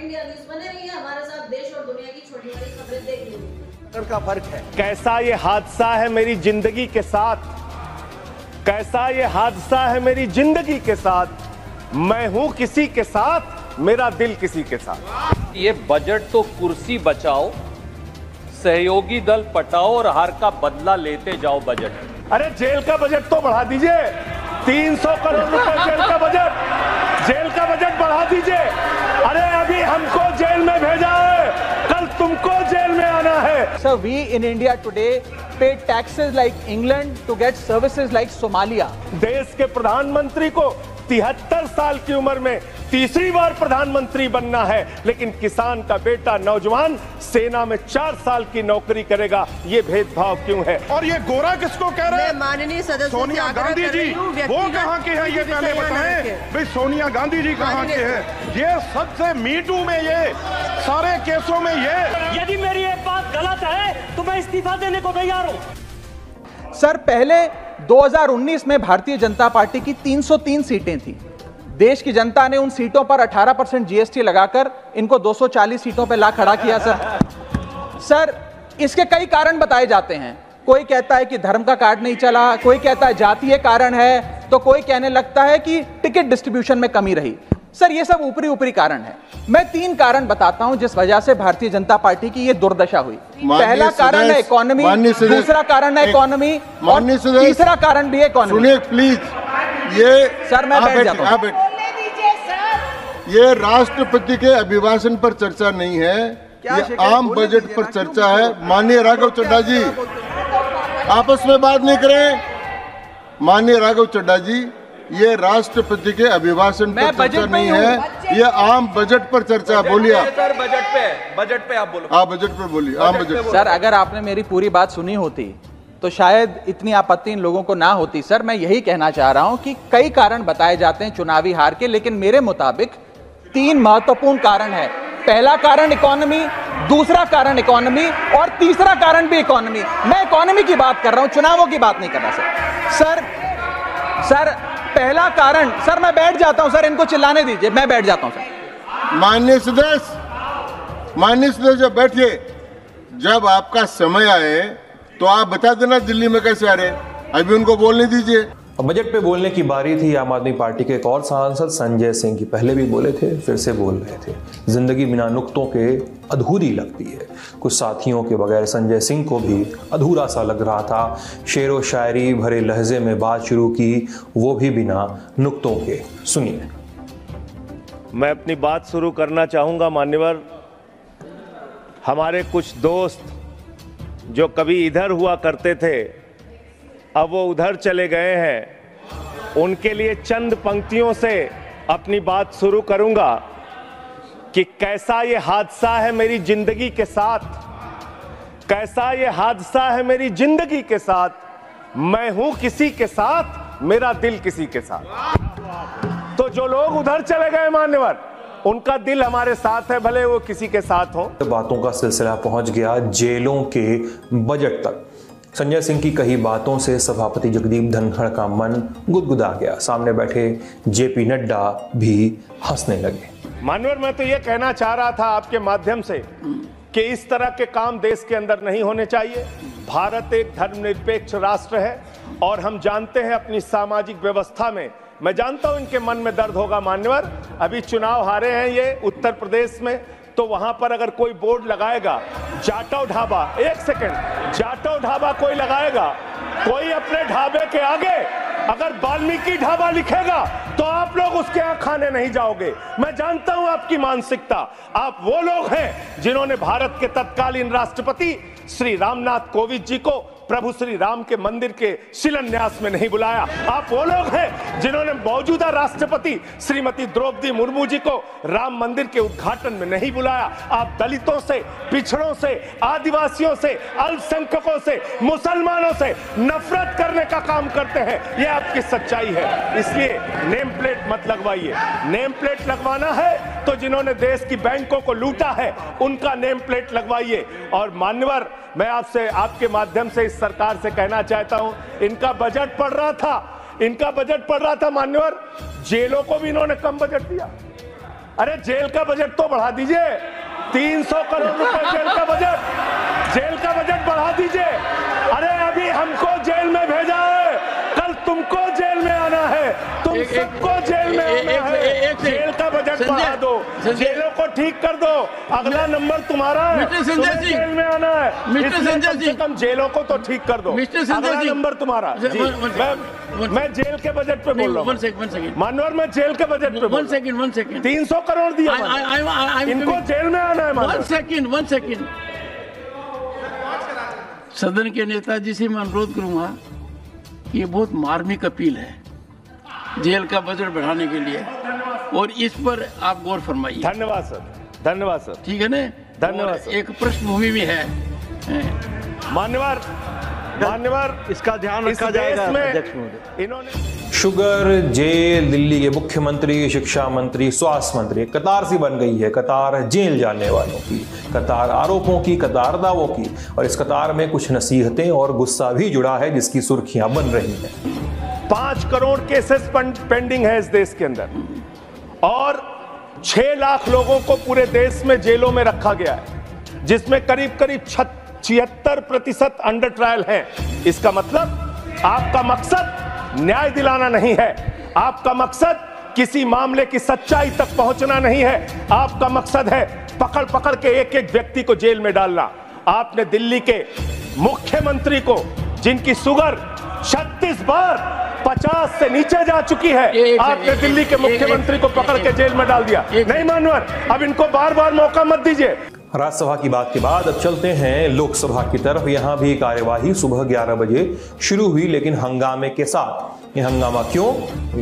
India news बने रहिए हमारे साथ, देश और दुनिया की छोटी बड़ी खबरें देख लीजिए। का फर्क है। कैसा ये हादसा है मेरी जिंदगी के साथ, कैसा ये हादसा है मेरी जिंदगी के साथ, मैं हूं किसी के साथ, मेरा दिल किसी के साथ। ये बजट तो कुर्सी बचाओ, सहयोगी दल पटाओ और हार का बदला लेते जाओ बजट। अरे जेल का बजट तो बढ़ा दीजिए, 300 करोड़ रुपए जेल का बजट, जेल का बजट बढ़ा दीजिए। अरे अभी हमको जेल में भेजा है, कल तुमको जेल में आना है। Sir, we in India today pay taxes like England to get services like Somalia. देश के प्रधानमंत्री को 73 साल की उम्र में तीसरी बार प्रधानमंत्री बनना है, लेकिन किसान का बेटा नौजवान सेना में 4 साल की नौकरी करेगा। ये भेदभाव क्यों है? और ये गोरा किसको कह रहे हैं? माननीय सदस्य सोनिया गांधी जी, वो कहाँ के हैं ये पहले बताएं। भाई सोनिया गांधी जी कहाँ के हैं? ये सबसे मीटू में, ये सारे केसों में ये। यदि मेरी एक बात गलत है तो मैं इस्तीफा देने को तैयार हूं। सर, पहले 2019 में भारतीय जनता पार्टी की 303 सीटें थी। देश की जनता ने उन सीटों पर 18% जीएसटी लगाकर इनको 240 सीटों पर ला खड़ा किया। सर, इसके कई कारण बताए जाते हैं। कोई कहता है कि धर्म का कार्ड नहीं चला, कोई कहता है जातीय कारण है, तो कोई कहने लगता है कि टिकट डिस्ट्रीब्यूशन में कमी रही। सर, ये सब ऊपरी ऊपरी कारण है। मैं 3 कारण बताता हूं जिस वजह से भारतीय जनता पार्टी की ये दुर्दशा हुई। पहला कारण है इकोनॉमी, दूसरा कारण है इकोनॉमी, और तीसरा कारण भी है इकोनॉमी। सुनिए प्लीज, ये सर मैं बैठ जाता हूं। ये राष्ट्रपति के अभिभाषण पर चर्चा नहीं है, ये आम बजट पर चर्चा है। माननीय राघव चड्ढा जी, आपस में बात नहीं करें। माननीय राघव चड्ढा जी, ये राष्ट्रपति के अभिभाषण पर चर्चा नहीं है, ये आम बजट पर चर्चा। बोलिए आप। सर बजट पे आप बोलो। आप बजट पे बोलिए, आम बजट। सर, अगर आपने मेरी पूरी बात सुनी होती तो शायद इतनी आपत्ति इन लोगों को ना होती। सर, मैं यही कहना चाह रहा हूं कि कई कारण बताए जाते हैं चुनावी हार के, लेकिन मेरे मुताबिक 3 महत्वपूर्ण कारण है। पहला कारण इकोनॉमी, दूसरा कारण इकोनॉमी, और तीसरा कारण भी इकोनॉमी। मैं इकोनॉमी की बात कर रहा हूं, चुनावों की बात नहीं कर रहा। सर पहला कारण, सर मैं बैठ जाता हूं। सर, इनको चिल्लाने दीजिए, मैं बैठ जाता हूं। सर, माननीय सदस्य बैठिए। जब आपका समय आए तो आप बता देना दिल्ली में कैसे आ रहे, अभी उनको बोलने दीजिए। बजट पे बोलने की बारी थी आम आदमी पार्टी के एक और सांसद संजय सिंह की। पहले भी बोले थे, फिर से बोल रहे थे, जिंदगी बिना नुक्तों के अधूरी लगती है। कुछ साथियों के बगैर संजय सिंह को भी अधूरा सा लग रहा था। शेरो शायरी भरे लहजे में बात शुरू की, वो भी बिना नुक्तों के। सुनिए। मैं अपनी बात शुरू करना चाहूंगा। मान्यवर, हमारे कुछ दोस्त जो कभी इधर हुआ करते थे, अब वो उधर चले गए हैं। उनके लिए चंद पंक्तियों से अपनी बात शुरू करूंगा कि कैसा ये हादसा है मेरी जिंदगी के साथ, कैसा ये हादसा है मेरी जिंदगी के साथ, मैं हूं किसी के साथ, मेरा दिल किसी के साथ। तो जो लोग उधर चले गए मान्यवर, उनका दिल हमारे साथ है, भले वो किसी के साथ हो। बातों का सिलसिला पहुंच गया जेलों के बजट तक। संजय सिंह की कही बातों से सभापति जगदीप धनखड़ का मन गुदगुदा गया। सामने बैठे जेपी नड्डा भी हंसने लगे। मानवर, मैं तो ये कहना चाह रहा था आपके माध्यम से कि इस तरह के काम देश के अंदर नहीं होने चाहिए। भारत एक धर्मनिरपेक्ष राष्ट्र है और हम जानते हैं अपनी सामाजिक व्यवस्था में, मैं जानता हूं इनके मन में दर्द होगा मान्यवर। अभी चुनाव हारे हैं ये उत्तर प्रदेश में, तो वहां पर अगर कोई बोर्ड लगाएगा जाटव ढाबा, 1 सेकंड, जाटव ढाबा कोई लगाएगा, कोई अपने ढाबे के आगे अगर वाल्मीकि ढाबा लिखेगा तो आप लोग उसके यहां खाने नहीं जाओगे। मैं जानता हूं आपकी मानसिकता। आप वो लोग हैं जिन्होंने भारत के तत्कालीन राष्ट्रपति श्री रामनाथ कोविंद जी को प्रभु श्री राम के मंदिर के शिलान्यास में नहीं बुलाया। आप वो लोग हैं जिन्होंने मौजूदा राष्ट्रपति श्रीमती द्रौपदी मुर्मू जी को राम मंदिर के उद्घाटन में नहीं बुलाया। आप दलितों से, पिछड़ों से, आदिवासियों से, अल्पसंख्यकों से, मुसलमानों से नफरत करने का काम करते हैं। ये आपकी सच्चाई है। इसलिए नेम प्लेट मत लगवाइए। नेम प्लेट लगवाना है तो जिन्होंने देश की बैंकों को लूटा है उनका नेम प्लेट लगवाइए। और मान्यवर, मैं आपसे, आपके माध्यम से इस सरकार से कहना चाहता हूं, इनका बजट पढ़ रहा था मान्यवर, जेलों को भी इन्होंने कम बजट दिया। अरे जेल का बजट तो बढ़ा दीजिए, 300 करोड़ रुपए जेल का बजट बढ़ा दीजिए। अरे अभी हमको जेल में भेजा है, कल तुमको जेल में आना है, तुम सबको जेल में आना है। जेल का बजट बढ़ा दो, जेलों को ठीक कर दो, अगला नंबर तुम्हारा है, तुम्हें जेल में आना है, इसलिए कम से कम जेलों को तो ठीक कर दो, अगला नंबर तुम्हारा। मैं जेल के बजट पे बोल रहा हूँ मानवर, मैं जेल के बजट पे 1 सेकंड 300 करोड़ दिया, इनको जेल में आना है। 1 सेकंड सदन के नेताजी से मैं अनुरोध करूंगा, ये बहुत मार्मिक अपील है जेल का बजट बढ़ाने के लिए, और इस पर आप गौर फरमाइए। धन्यवाद सर, धन्यवाद सर। ठीक है ना, धन्यवाद सर। एक पृष्ठभूमि भी है मान्यवर, इसका ध्यान रखा जाएगा अध्यक्ष महोदय। इन्होंने शुगर, जेल, दिल्ली के मुख्यमंत्री, शिक्षा मंत्री, स्वास्थ्य मंत्री, कतार सी बन गई है। कतार जेल जाने वालों की, कतार आरोपों की, कतार दावों की, और इस कतार में कुछ नसीहतें और गुस्सा भी जुड़ा है जिसकी सुर्खियां बन रही हैं। 5 करोड़ केसेस पेंडिंग है इस देश के अंदर, और 6 लाख लोगों को पूरे देश में जेलों में रखा गया है, जिसमें करीब 76% अंडर ट्रायल हैं। इसका मतलब आपका मकसद न्याय दिलाना नहीं है, आपका मकसद किसी मामले की सच्चाई तक पहुंचना नहीं है, आपका मकसद है पकड़ पकड़ के एक एक व्यक्ति को जेल में डालना। आपने दिल्ली के मुख्यमंत्री को, जिनकी शुगर 36 बार 50 से नीचे जा चुकी है, आपने दिल्ली के मुख्यमंत्री को पकड़ के जेल में डाल दिया। नहीं मानवर, अब इनको बार बार मौका मत दीजिए। राज्यसभा की बात के बाद अब चलते हैं लोकसभा की तरफ। यहां भी कार्यवाही सुबह 11 बजे शुरू हुई, लेकिन हंगामे के साथ। ये हंगामा क्यों?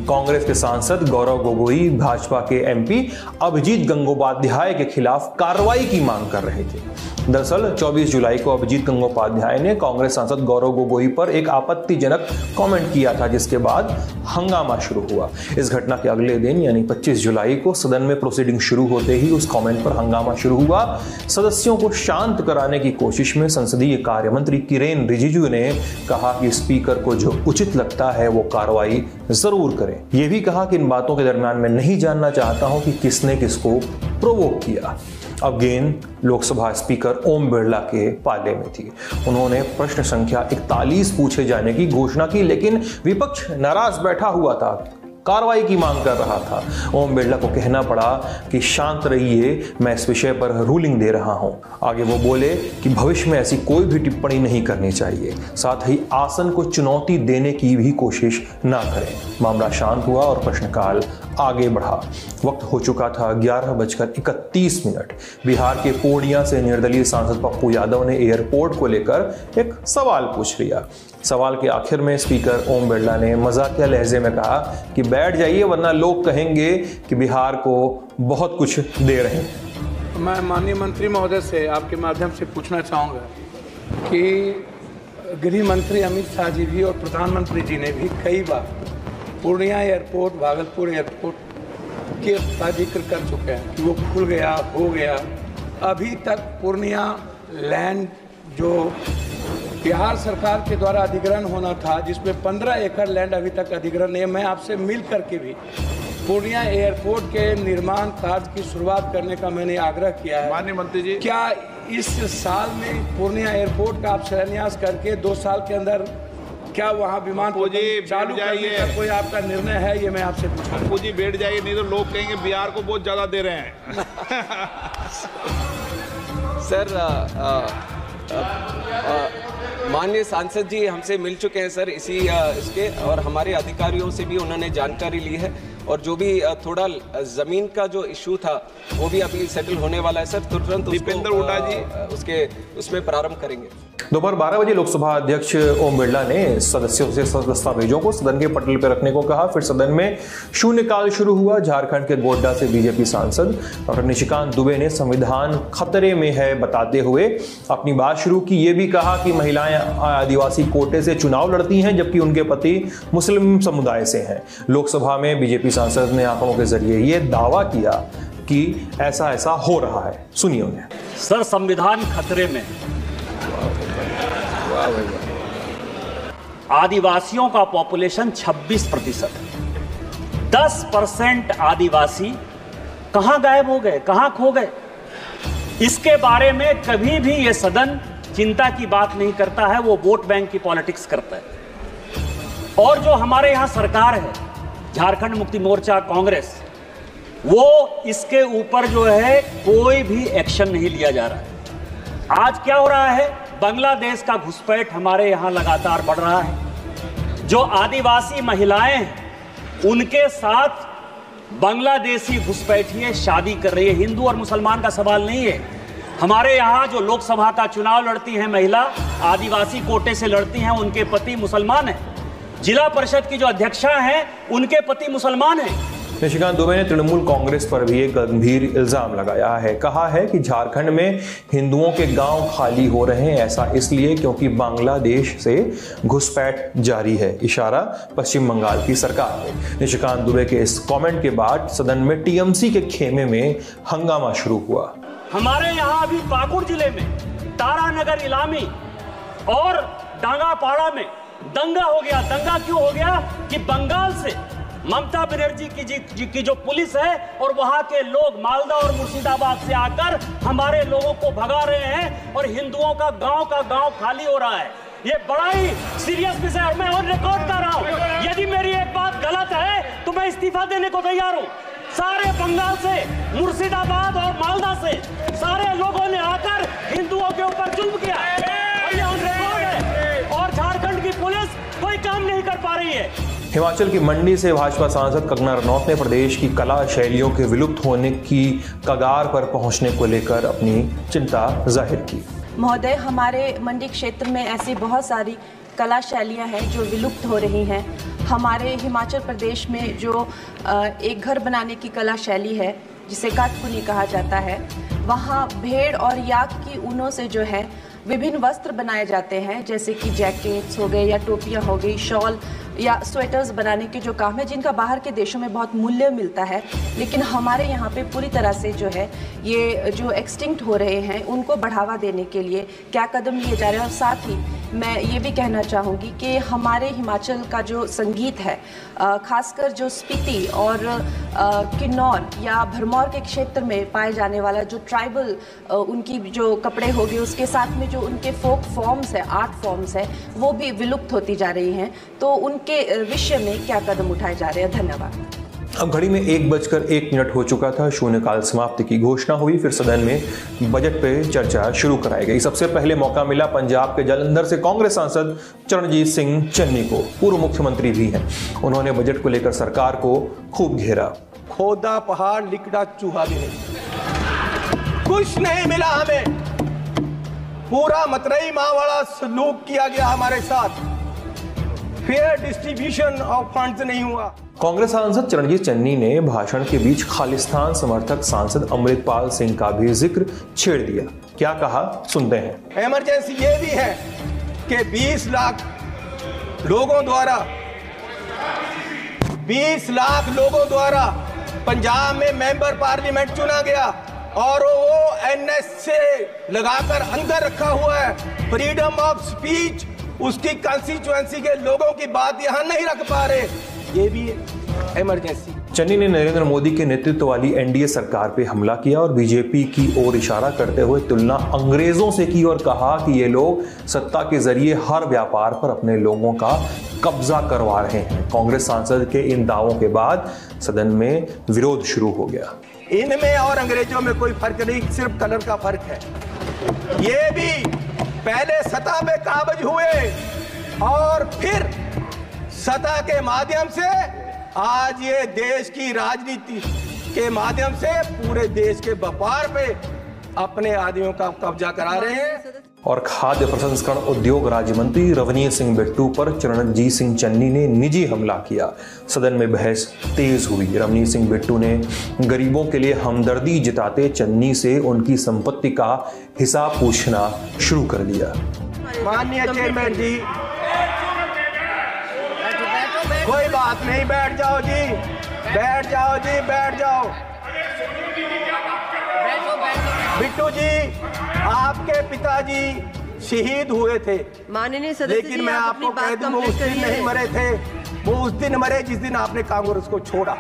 कांग्रेस के सांसद गौरव गोगोई भाजपा के एमपी अभिजीत गंगोपाध्याय के खिलाफ कार्रवाई की मांग कर रहे थे। दरअसल 24 जुलाई को अभिजीत गंगोपाध्याय ने कांग्रेस सांसद गौरव गोगोई पर एक आपत्तिजनक कमेंट किया था, जिसके बाद हंगामा शुरू हुआ। इस घटना के अगले दिन यानी 25 जुलाई को सदन में प्रोसीडिंग शुरू होते ही उस कमेंट पर हंगामा शुरू हुआ। सदस्यों को शांत कराने की कोशिश में संसदीय कार्य मंत्री किरेन रिजिजू ने कहा कि स्पीकर को जो उचित लगता है वो कार्रवाई जरूर करें। यह भी कहा कि इन बातों के दरमियान मैं नहीं जानना चाहता हूं कि किसने किसको प्रोवोक किया। अब गेंद लोकसभा स्पीकर ओम बिरला के पाले में थी। उन्होंने प्रश्न संख्या 41 पूछे जाने की घोषणा की, लेकिन विपक्ष नाराज बैठा हुआ था, कार्रवाई की मांग कर रहा था। ओम बिरला को कहना पड़ा कि शांत रहिए, मैं इस विषय पर रूलिंग दे रहा हूं। आगे वो बोले कि भविष्य में ऐसी कोई भी टिप्पणी नहीं करनी चाहिए, साथ ही आसन को चुनौती देने की भी कोशिश ना करें। मामला शांत हुआ और प्रश्नकाल आगे बढ़ा। वक्त हो चुका था 11:31। बिहार के पूर्णिया से निर्दलीय सांसद पप्पू यादव ने एयरपोर्ट को लेकर एक सवाल पूछ लिया। सवाल के आखिर में स्पीकर ओम बिरला ने मजाकिया लहजे में कहा कि बैठ जाइए वरना लोग कहेंगे कि बिहार को बहुत कुछ दे रहे हैं। मैं माननीय मंत्री महोदय से आपके माध्यम से पूछना चाहूँगा कि गृह मंत्री अमित शाह जी भी और प्रधानमंत्री जी ने भी कई बार पूर्णिया एयरपोर्ट, भागलपुर एयरपोर्ट का जिक्र कर चुके हैं कि वो खुल गया, हो गया। अभी तक पूर्णिया लैंड जो बिहार सरकार के द्वारा अधिग्रहण होना था, जिसमें 15 एकड़ लैंड अभी तक अधिग्रहण नहीं है। मैं आपसे मिल करके भी पूर्णिया एयरपोर्ट के निर्माण कार्य की शुरुआत करने का मैंने आग्रह किया है। माननीय मंत्री जी, क्या इस साल में पूर्णिया एयरपोर्ट का आप शिलान्यास करके 2 साल के अंदर क्या वहाँ विमान चालू करने का कोई आपका निर्णय है? ये मैं आपसे पूछूं। पप्पू जी बैठ जाइए, नहीं तो लोग कहेंगे बिहार को बहुत ज्यादा दे रहे हैं। सर, माननीय सांसद जी हमसे मिल चुके हैं सर इसके, और हमारे अधिकारियों से भी उन्होंने जानकारी ली है, और जो भी थोड़ा जमीन का जो इशू था वो भी अभी सेटल होने वाला है सर। तुरंत दीपेंद्र हुड्डा जी उसमें प्रारंभ करेंगे। दोपहर 12 बजे लोकसभा अध्यक्ष ओम बिरला ने सदस्यों से दस्तावेजों को सदन के पटल पर रखने को कहा। फिर सदन में शून्यकाल शुरू हुआ। झारखंड के गोड्डा से बीजेपी सांसद डॉक्टर निशिकांत दुबे ने संविधान खतरे में है बताते हुए अपनी बात शुरू की। ये भी कहा कि महिलाएं आदिवासी कोटे से चुनाव लड़ती हैं, जबकि उनके पति मुस्लिम समुदाय से हैं। लोकसभा में बीजेपी सांसद ने आंकड़ों के जरिए ये दावा किया कि ऐसा हो रहा है। सुनिए उन्हें। सर, संविधान खतरे में। आदिवासियों का पॉपुलेशन 26% है। 10% आदिवासी कहां गायब हो गए, कहां खो गए? इसके बारे में कभी भी यह सदन चिंता की बात नहीं करता है, वो वोट बैंक की पॉलिटिक्स करता है। और जो हमारे यहां सरकार है, झारखंड मुक्ति मोर्चा, कांग्रेस, वो इसके ऊपर जो है कोई भी एक्शन नहीं लिया जा रहा है। आज क्या हो रहा है? बांग्लादेश का घुसपैठ हमारे यहां लगातार बढ़ रहा है। जो आदिवासी महिलाएं हैं उनके साथ बांग्लादेशी घुसपैठिए शादी कर रही है। हिंदू और मुसलमान का सवाल नहीं है। हमारे यहाँ जो लोकसभा का चुनाव लड़ती हैं महिला, आदिवासी कोटे से लड़ती हैं, उनके पति मुसलमान हैं। जिला परिषद की जो अध्यक्षा हैं उनके पति मुसलमान हैं। निशिकांत दुबे ने तृणमूल कांग्रेस पर भी एक गंभीर इल्जाम लगाया है। कहा है कि झारखंड में हिंदुओं के गांव खाली हो रहे हैं, ऐसा इसलिए क्योंकि बांग्लादेश से घुसपैठ जारी है। इशारा पश्चिम बंगाल की सरकार है। निशिकांत दुबे के इस कमेंट के बाद सदन में टीएमसी के खेमे में हंगामा शुरू हुआ। हमारे यहाँ अभी पाकुड़ जिले में तारानगर इलामी और डांगापाड़ा में दंगा हो गया। दंगा क्यों हो गया? कि बंगाल से ममता बनर्जी की जो पुलिस है और वहां के लोग मालदा और मुर्शिदाबाद से आकर हमारे लोगों को भगा रहे हैं और हिंदुओं का गांव खाली हो रहा है। ये बड़ा ही सीरियस विषय है। मैं और रिकॉर्ड कर रहा हूं, यदि मेरी एक बात गलत है तो मैं इस्तीफा देने को तैयार हूं। सारे बंगाल से, मुर्शिदाबाद और मालदा से सारे लोगों ने आकर हिंदुओं के ऊपर जुल्म किया और ये ऑन रिकॉर्ड है। और झारखंड की पुलिस कोई काम नहीं कर पा रही है। हिमाचल की मंडी से भाजपा सांसद कंगना रनौत ने प्रदेश की कला शैलियों के विलुप्त होने की कगार पर पहुंचने को लेकर अपनी चिंता जाहिर की। महोदय, हमारे मंडी क्षेत्र में ऐसी बहुत सारी कला शैलियाँ हैं जो विलुप्त हो रही हैं। हमारे हिमाचल प्रदेश में जो एक घर बनाने की कला शैली है जिसे काटकुनी कहा जाता है, वहाँ भेड़ और याक की ऊनों से जो है विभिन्न वस्त्र बनाए जाते हैं, जैसे कि जैकेट्स हो गए या टोपियाँ हो गई, शॉल या स्वेटर्स बनाने के जो काम है, जिनका बाहर के देशों में बहुत मूल्य मिलता है, लेकिन हमारे यहाँ पे पूरी तरह से जो है ये जो एक्सटिंक्ट हो रहे हैं उनको बढ़ावा देने के लिए क्या कदम लिए जा रहे हैं। और साथ ही मैं ये भी कहना चाहूँगी कि हमारे हिमाचल का जो संगीत है, खासकर जो स्पीति और किन्नौर या भरमौर के क्षेत्र में पाए जाने वाला जो ट्राइबल उनकी जो कपड़े हो गए, उसके साथ में जो उनके फोक फॉर्म्स है, आर्ट फॉर्म्स है, वो भी विलुप्त होती जा रही हैं। तो उनके विषय में क्या कदम उठाए जा रहे हैं? धन्यवाद। अब घड़ी में 1:01 हो चुका था। शून्यकाल समाप्ति की घोषणा हुई। फिर सदन में बजट पे चर्चा शुरू कराई गई। सबसे पहले मौका मिला पंजाब के जालंधर से कांग्रेस सांसद चरणजीत सिंह चन्नी को। पूर्व मुख्यमंत्री भी हैं। उन्होंने बजट को लेकर सरकार को खूब घेरा। खोदा पहाड़ लिकड़ा चूहा भी नहीं, कुछ नहीं मिला हमें। पूरा मतरई माँ वाला सलूक किया गया हमारे साथ। फेयर डिस्ट्रीब्यूशन ऑफ फंड्स नहीं हुआ। कांग्रेस सांसद चरणजीत चन्नी ने भाषण के बीच खालिस्तान समर्थक सांसद अमृतपाल सिंह का भी जिक्र छेड़ दिया। क्या कहा, सुनते हैं। इमरजेंसी ये भी है कि 20 लाख लोगों द्वारा पंजाब में मेंबर पार्लियामेंट चुना गया और वो एनएस से लगाकर अंदर रखा हुआ है। फ्रीडम ऑफ स्पीच, उसकी कंस्टिट्यूएंसी के लोगों की बात यहां नहीं रख पा रहे, ये भी इमरजेंसी। चन्नी ने नरेंद्र मोदी के नेतृत्व वाली एनडीए सरकार पे हमला किया और बीजेपी की ओर इशारा करते हुए तुलना अंग्रेजों से की और कहा कि ये लोग सत्ता के जरिए हर व्यापार पर अपने लोगों का कब्जा करवा रहे हैं। कांग्रेस सांसद के इन दावों के बाद सदन में विरोध शुरू हो गया। इनमें और अंग्रेजों में कोई फर्क नहीं, सिर्फ कलर का फर्क है। ये भी पहले सत्ता पे काबिज हुए और फिर सत्ता के माध्यम से आज ये देश की राजनीति के माध्यम से पूरे देश के व्यापार पे अपने आदमियों का कब्जा करा रहे हैं। और खाद्य प्रसंस्करण उद्योग राज्य मंत्री रवनीत सिंह बिट्टू पर चरणजीत सिंह चन्नी ने निजी हमला किया। सदन में बहस तेज हुई। रवनीत सिंह बिट्टू ने गरीबों के लिए हमदर्दी जताते चन्नी से उनकी संपत्ति का हिसाब पूछना शुरू कर दिया। माननीय चेयरमैन जी, कोई बात नहीं, बैठ जाओ जी, बैठ जाओ जी, बैठ जाओ। बिट्टू जी, आपके पिताजी शहीद हुए थे, माननीय सदस्य, लेकिन मैं आपको कह दूं वो उस दिन नहीं मरे थे। वो उस दिन मरे जिस दिन आपने कांग्रेस को छोड़ा।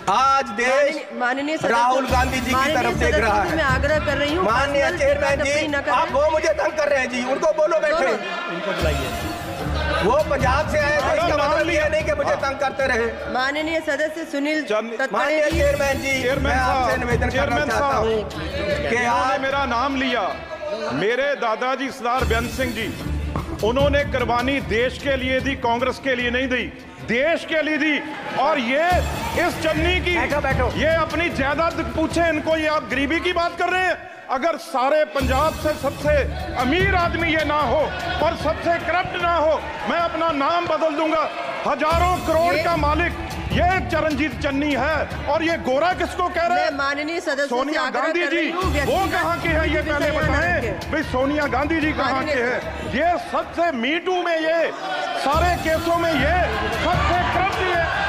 आज देश माननीय राहुल गांधी जी की तरफ देख रहा है। मैं आग्रह कर रही हूँ, माननीय चेयरमैन जी, आप वो मुझे तंग कर रहे हैं जी, उनको बोलो बैठे। इनको बुलाइए। वो पंजाब से आए थे, इसका मतलब ये नहीं कि मुझे तंग करते रहे। माननीय सदस्य सुनील माननीय चेयरमैन जी, मैं आपसे निवेदन करना चाहता हूँ कि आपने मेरा नाम लिया। मेरे दादाजी सरदार बेअंत सिंह जी, उन्होंने कुर्बानी देश के लिए दी, कांग्रेस के लिए नहीं दी, देश के लिए दी। और ये इस चन्नी की ये अपनी जायदाद पूछे इनको, ये आप गरीबी की बात कर रहे हैं। अगर सारे पंजाब से सबसे अमीर आदमी ये ना हो और सबसे करप्ट ना हो, मैं अपना नाम बदल दूंगा। हजारों करोड़ का मालिक ये चरणजीत चन्नी है। और ये गोरा किसको कह रहे हैं? माननीय सदस्य सोनिया गांधी जी, वो कहाँ के हैं ये पहले बताएं। भाई सोनिया गांधी जी कहाँ के हैं? ये सबसे मीटू में, ये सारे केसों में ये सबसे करप्ट है।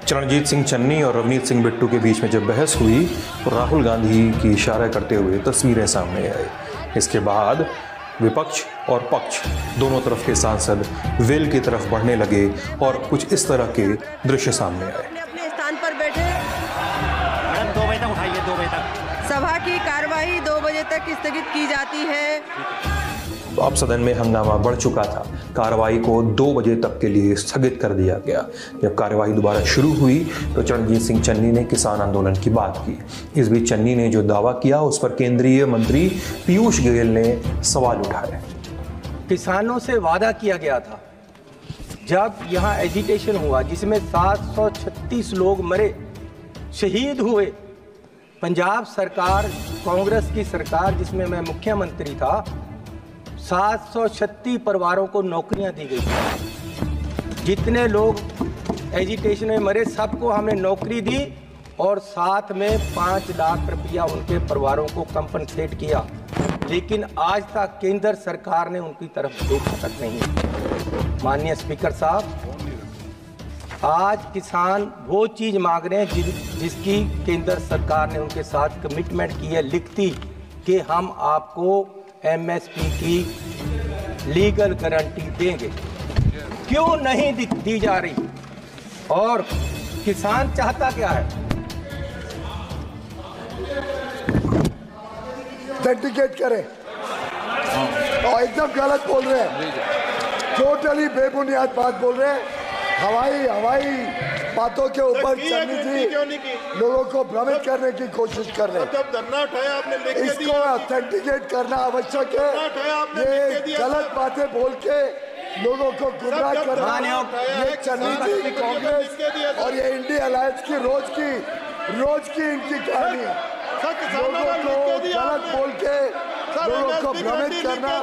चरणजीत सिंह चन्नी और रवनीत सिंह बिट्टू के बीच में जब बहस हुई तो राहुल गांधी की इशारा करते हुए तस्वीरें सामने आई। इसके बाद विपक्ष और पक्ष दोनों तरफ के सांसद वेल की तरफ बढ़ने लगे और कुछ इस तरह के दृश्य सामने आए। अपने स्थान पर बैठे। मैडम 2 बजे तक उठाइए, 2 बजे तक। सभा की कार्यवाही 2 बजे तक स्थगित की जाती है। अब सदन में हंगामा बढ़ चुका था। कार्रवाई को 2 बजे तक के लिए स्थगित कर दिया गया। जब कार्रवाई दोबारा शुरू हुई तो चरणजीत सिंह चन्नी ने किसान आंदोलन की बात की। इस बीच चन्नी ने जो दावा किया उस पर केंद्रीय मंत्री पीयूष गोयल ने सवाल उठाए। किसानों से वादा किया गया था, जब यहाँ एजिटेशन हुआ जिसमें 736 लोग मरे, शहीद हुए, पंजाब सरकार, कांग्रेस की सरकार जिसमें मैं मुख्यमंत्री था, 736 परिवारों को नौकरियां दी गई। जितने लोग एजिटेशन में मरे सबको हमने नौकरी दी और साथ में 5 लाख रुपया उनके परिवारों को कंपनसेट किया। लेकिन आज तक केंद्र सरकार ने उनकी तरफ देखा तक नहीं। माननीय स्पीकर साहब, आज किसान वो चीज़ मांग रहे हैं जिसकी केंद्र सरकार ने उनके साथ कमिटमेंट की है लिखती, कि हम आपको एमएसपी की लीगल गारंटी देंगे। क्यों नहीं दी जा रही? और किसान चाहता क्या है? सर्टिफिकेट करें और एकदम गलत बोल रहे हैं, टोटली बेबुनियाद बात बोल रहे हैं। हवाई बातों के ऊपर चन्नी जी लोगों को भ्रमित करने की कोशिश कर रहे हैं। जब धरना उठाया आपने इसको ऑथेंटिकेट करना आवश्यक है। ये गलत बातें बोल के लोगों को गुमराह करना, ये चन्नी जी कांग्रेस और ये इंडिया अलायंस की रोज की इनकी कहानी है। लोगों को गलत बोल के लोगों को भ्रमित करना